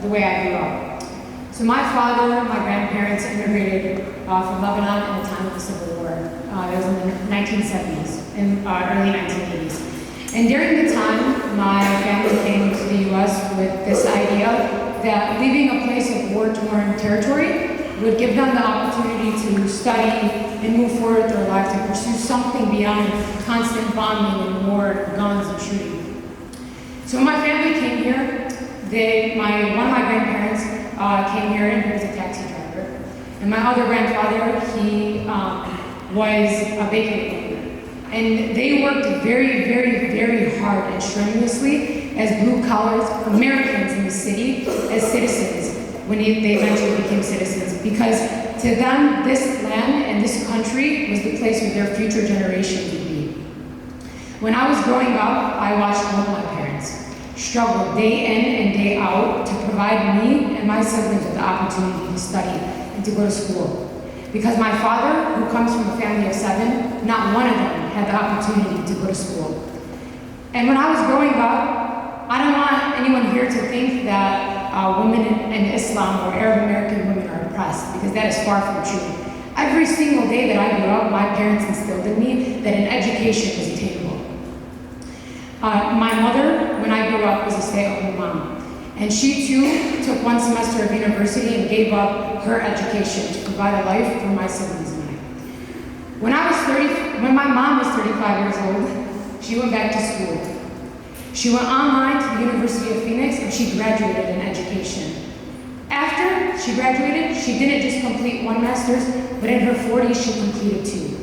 the way I grew up. So my father, my grandparents immigrated from Lebanon in the time of the Civil War. It was in the 1970s and early 1980s. And during the time, my family came to the US with this idea that leaving a place of war-torn territory would give them the opportunity to study and move forward with their lives and pursue something beyond constant bombing and war, guns, and shooting. So when my family came here, one of my grandparents came here and he was a taxi driver. And my other grandfather, he was a bakery owner. And they worked very, very, very hard and strenuously as blue-collar Americans in the city, as citizens, when they eventually became citizens. Because to them, this land and this country was the place where their future generations would be. When I was growing up, I watched both my parents struggle day in and day out to provide me and my siblings with the opportunity to study and to go to school. Because my father, who comes from a family of 7, not one of them had the opportunity to go to school. And when I was growing up, I don't want anyone here to think that women in Islam or Arab American women are oppressed, because that is far from true. Every single day that I grew up, my parents instilled in me that an education was attainable. My mother, when I grew up, was a stay-at-home mom. And she too took one semester of university and gave up her education to provide a life for my siblings and I. When my mom was 35 years old, she went back to school. She went online to the University of Phoenix and she graduated in education. After she graduated, she didn't just complete one master's, but in her 40s she completed 2.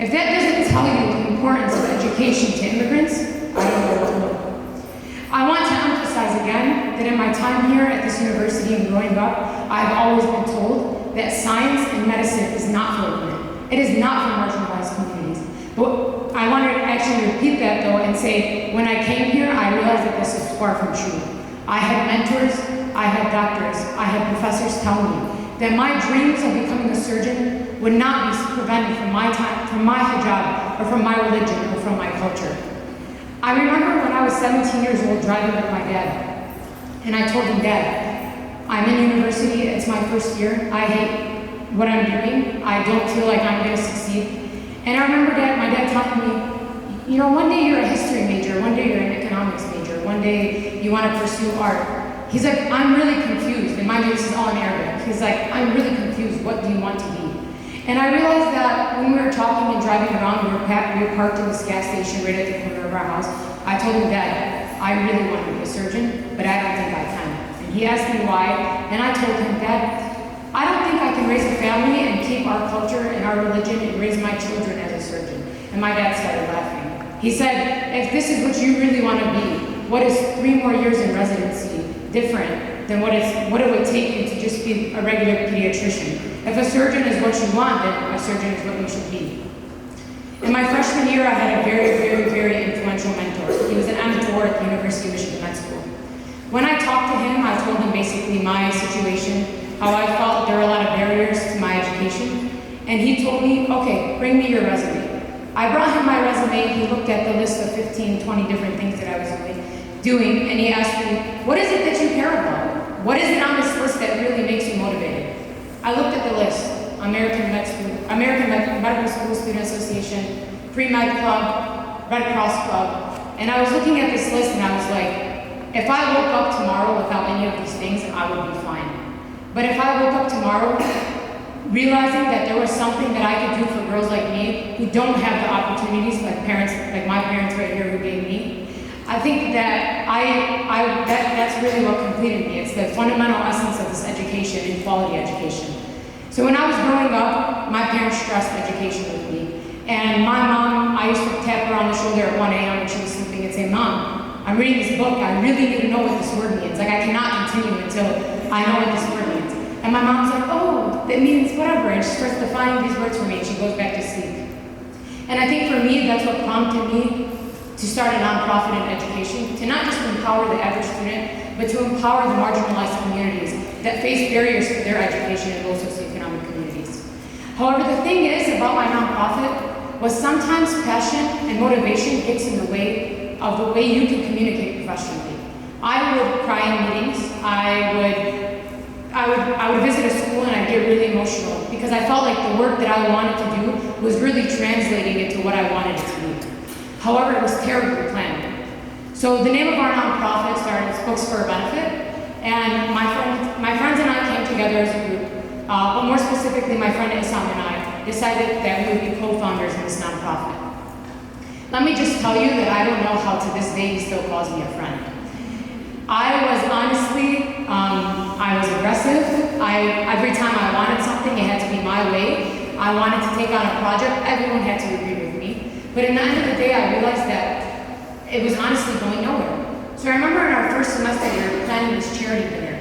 If that doesn't tell you the importance of education to immigrants, I don't know what will. I want to emphasize again that in my time here at this university and growing up, I've always been told that science and medicine is not for women. It is not for marginalized communities. But I want to actually repeat that though and say, when I came here, I realized that this is far from true. I had mentors, I had doctors, I had professors tell me that my dreams of becoming a surgeon would not be prevented from my hijab, or from my religion, or from my culture. I remember when I was 17 years old driving with my dad, and I told him, Dad, I'm in university, it's my first year, I hate what I'm doing, I don't feel like I'm going to succeed. And I remember my dad telling me, you know, one day you're a history major, one day you're an economics major, one day you want to pursue art. He's like, I'm really confused, and mind you, this is all in Arabic. He's like, I'm really confused, what do you want to be? And I realized that when we were talking and driving around, we were parked in this gas station right at the corner of our house. I told him, Dad, I really want to be a surgeon, but I don't think I can. And he asked me why, and I told him, Dad, I don't think I can raise a family and keep our culture and our religion and raise my children as a surgeon. And my dad started laughing. He said, if this is what you really want to be, what is 3 more years in residency different than what it would take you to just be a regular pediatrician? If a surgeon is what you want, then a surgeon is what you should be. In my freshman year, I had a very, very, very influential mentor. He was an mentor at the University of Michigan Med School. When I talked to him, I told him basically my situation, how I felt there were a lot of barriers to my education. And he told me, okay, bring me your resume. I brought him my resume, he looked at the list of 15, 20 different things that I was doing, and he asked me, what is it that you care about? What is it on this list that really makes you motivated? I looked at the list, American Medical School Student Association, Pre-Med Club, Red Cross Club, and I was looking at this list and I was like, if I woke up tomorrow without any of these things, I would be fine. But if I woke up tomorrow realizing that there was something that I could do for girls like me who don't have the opportunities like my parents right here who gave me, I think that that's really what completed me. It's the fundamental essence of this education and quality education. So when I was growing up, my parents stressed education with me. And my mom, I used to tap her on the shoulder at 1 a.m. when she was sleeping and say, Mom, I'm reading this book, I really need to know what this word means. Like, I cannot continue until I know what this word means. And my mom's like, oh, that means whatever. And she starts defining these words for me and she goes back to sleep. And I think for me, that's what prompted me to start a nonprofit in education, to not just empower the average student, but to empower the marginalized communities that face barriers to their education in low socioeconomic communities. However, the thing is about my nonprofit was sometimes passion and motivation gets in the way of the way you can communicate professionally. I would cry in meetings, I because I felt like the work that I wanted to do was really translating into what I wanted it to be. However, it was terribly planned. So the name of our nonprofit started as Books for a Benefit, and my friends and I came together as a group, but more specifically, my friend Isam and I decided that we would be co-founders in this nonprofit. Let me just tell you that I don't know how to this day he still calls me a friend. I was honestly, I was aggressive. Every time I wanted something, it had to be my way. I wanted to take on a project, everyone had to agree with me. But at the end of the day, I realized that it was honestly going nowhere. So I remember in our first semester, we were planning this charity dinner.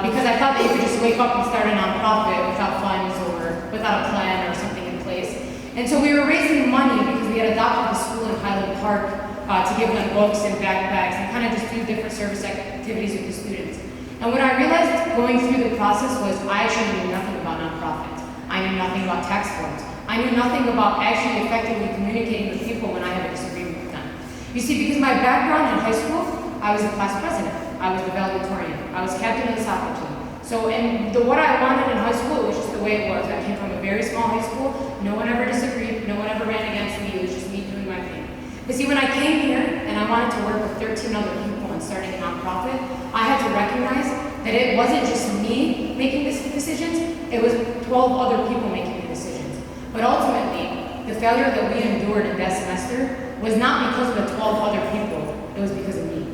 Because I thought that you could just wake up and start a nonprofit without funds or without a plan or something in place. And so we were raising money because we had adopted the school in Highland Park to give them books and backpacks and kind of just do different service activities with the students. And what I realized going through the process was I actually knew nothing about nonprofits. I knew nothing about tax forms. I knew nothing about actually effectively communicating with people when I had a disagreement with them. You see, because my background in high school, I was the class president, I was the valedictorian, I was captain of the soccer team. So, what I wanted in high school, it was just the way it was. I came from a very small high school, no one ever disagreed, no one ever ran against me, it was just me doing my thing. But see, when I came here and I wanted to work with 13 other people and starting a nonprofit, I had to recognize that it wasn't just me making these decisions, it was 12 other people making the decisions. But ultimately, the failure that we endured in that semester was not because of the 12 other people, it was because of me.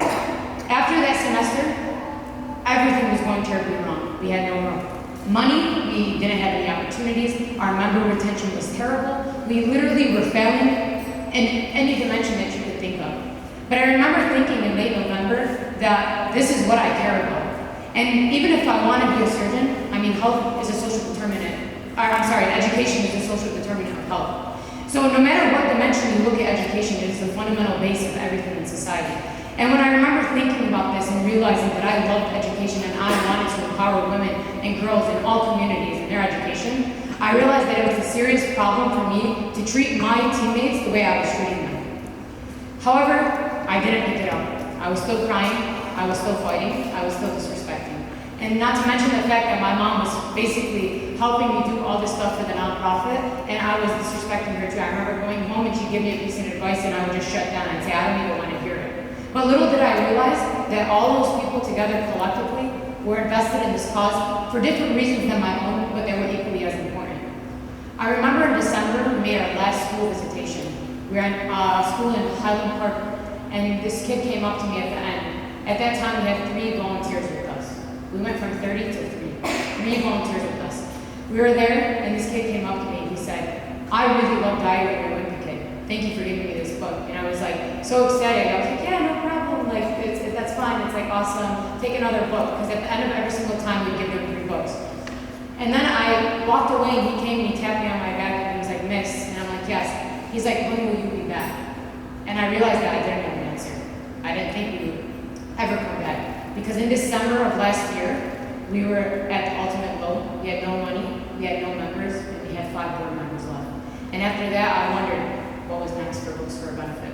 After that semester, everything was going terribly wrong. We had no money, we didn't have any opportunities, our member retention was terrible, we literally were failing in any dimension that you could think of. But I remember thinking in late November that this is what I care about. And even if I want to be a surgeon, I mean, health is a social determinant, education is a social determinant of health. So no matter what dimension you look at education, it is the fundamental base of everything in society. And when I remember thinking about this and realizing that I loved education and I wanted to empower women and girls in all communities in their education, I realized that it was a serious problem for me to treat my teammates the way I was treating them. However, I didn't pick it up. I was still crying, I was still fighting, I was still disrespecting. And not to mention the fact that my mom was basically helping me do all this stuff for the nonprofit, and I was disrespecting her too. I remember going home and she'd give me a piece of advice and I would just shut down and say, I don't even want to hear it. But little did I realize that all those people together collectively were invested in this cause for different reasons than my own, but they were equally as important. I remember in December, we made our last school visitation. We were at a school in Highland Park, and this kid came up to me at the end. At that time, we had 3 volunteers with us. We went from 30 to 3 volunteers with us. We were there, and this kid came up to me, and he said, I really love Diary of a Wimpy Kid. Thank you for giving me this book. And I was like, so excited. I was like, yeah, no problem. Like, that's fine. It's like awesome. Take another book. Because at the end of every single time, we'd give them 3 books. And then I walked away, and he came and he tapped me on my back, and he was like, Miss. And I'm like, yes. He's like, when will you be back? And I realized that I didn't have an answer. I didn't think we would ever come back. Because in December of last year, we were at the ultimate low. We had no money, we had no members, and we had 5 board members left. And after that, I wondered what was next for Books for a Benefit.